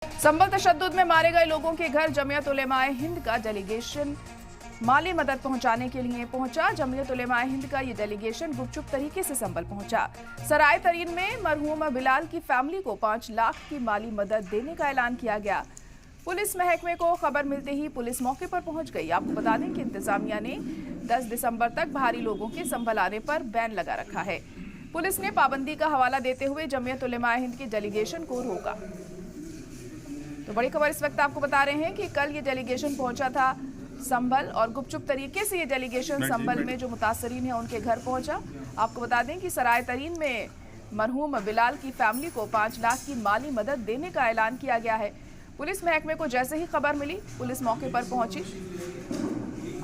संभल तशद्दुद में मारे गए लोगों के घर जमीयत उलेमाए हिंद का डेलीगेशन माली मदद पहुंचाने के लिए पहुंचा। जमीयत उलेमाए हिंद का ये डेलीगेशन गुपचुप तरीके से संभल पहुंचा। सराय तरीन में मरहूम बिलाल की फैमिली को 5 लाख की माली मदद देने का ऐलान किया गया। पुलिस महकमे को खबर मिलते ही पुलिस मौके पर पहुंच गई। आपको बता दें कि इंतजामिया ने 10 दिसंबर तक भारी लोगों के संभल आने पर बैन लगा रखा है। पुलिस ने पाबंदी का हवाला देते हुए जमीयत उलेमाए हिंद के डेलीगेशन को रोका। तो बड़ी खबर इस वक्त आपको बता रहे हैं कि कल ये डेलीगेशन पहुंचा था संभल और गुपचुप तरीके से ये डेलीगेशन संभल में जो मुतासरीन है उनके घर पहुंचा। आपको बता दें कि सराय तरीन में मरहूम बिलाल की फैमिली को 5 लाख की माली मदद देने का ऐलान किया गया है। पुलिस महकमे को जैसे ही खबर मिली पुलिस मौके पर पहुंची।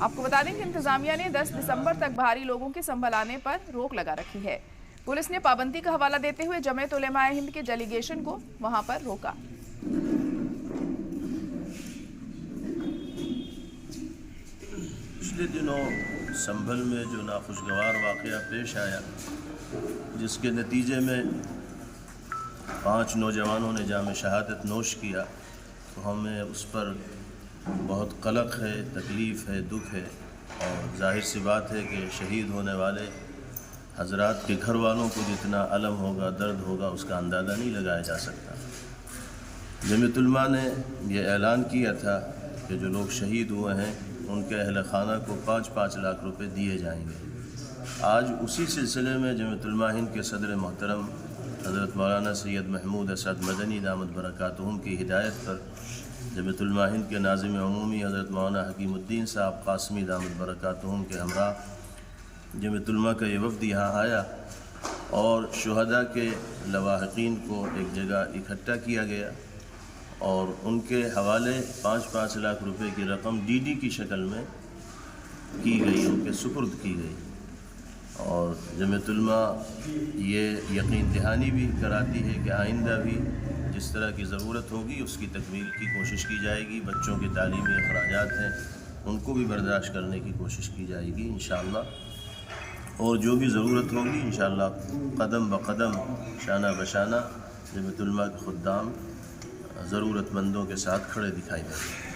आपको बता दें कि इंतजामिया ने 10 दिसंबर तक भारी लोगों के संभल आने पर रोक लगा रखी है। पुलिस ने पाबंदी का हवाला देते हुए जमीयत उलेमाए हिंद के डेलीगेशन को वहां पर रोका। पिछले दिनों संभल में जो नाखुशगवार वाक़या पेश आया, जिसके नतीजे में 5 नौजवानों ने जाम शहादत नोश किया, तो हमें उस पर बहुत कलक है, तकलीफ़ है, दुख है। और जाहिर सी बात है कि शहीद होने वाले हजरात के घर वालों को जितना अलम होगा, दर्द होगा, उसका अंदाज़ा नहीं लगाया जा सकता। जमीयत उलमा ने यह ऐलान किया था कि जो लोग शहीद हुए हैं उनके अहल खाना को 5-5 लाख रुपए दिए जाएंगे। आज उसी सिलसिले में जमीयत उलमा हिंद के सदर मोहतरम हज़रत मौलाना सैयद महमूद असद मदनी दामद बरकातुहुम की हिदायत पर जमीयत उलमा हिंद के नाज़िम अमूमी हज़रत मौलाना हकीमुद्दीन साहब कासमी दामद बरकातुहुम के हमरा जमीयत उलमा का ये वफ़द यहाँ आया और शुहदा के लवाहिकीन को एक जगह इकट्ठा किया गया और उनके हवाले 5-5 लाख रुपए की रकम डीडी की शक्ल में की गई, उनके सुपुर्द की गई। और जमीयत उलमा ये यकीन दहानी भी कराती है कि आइंदा भी जिस तरह की ज़रूरत होगी उसकी तकमील की कोशिश की जाएगी। बच्चों के तालीमी अखराजात हैं उनको भी बर्दाश्त करने की कोशिश की जाएगी इंशाअल्लाह। और जो भी ज़रूरत होगी इंशाअल्लाह कदम ब कदम, शाना बशाना जमीयत उलमा के खुद्दाम ज़रूरतमंदों के साथ खड़े दिखाई देंगे।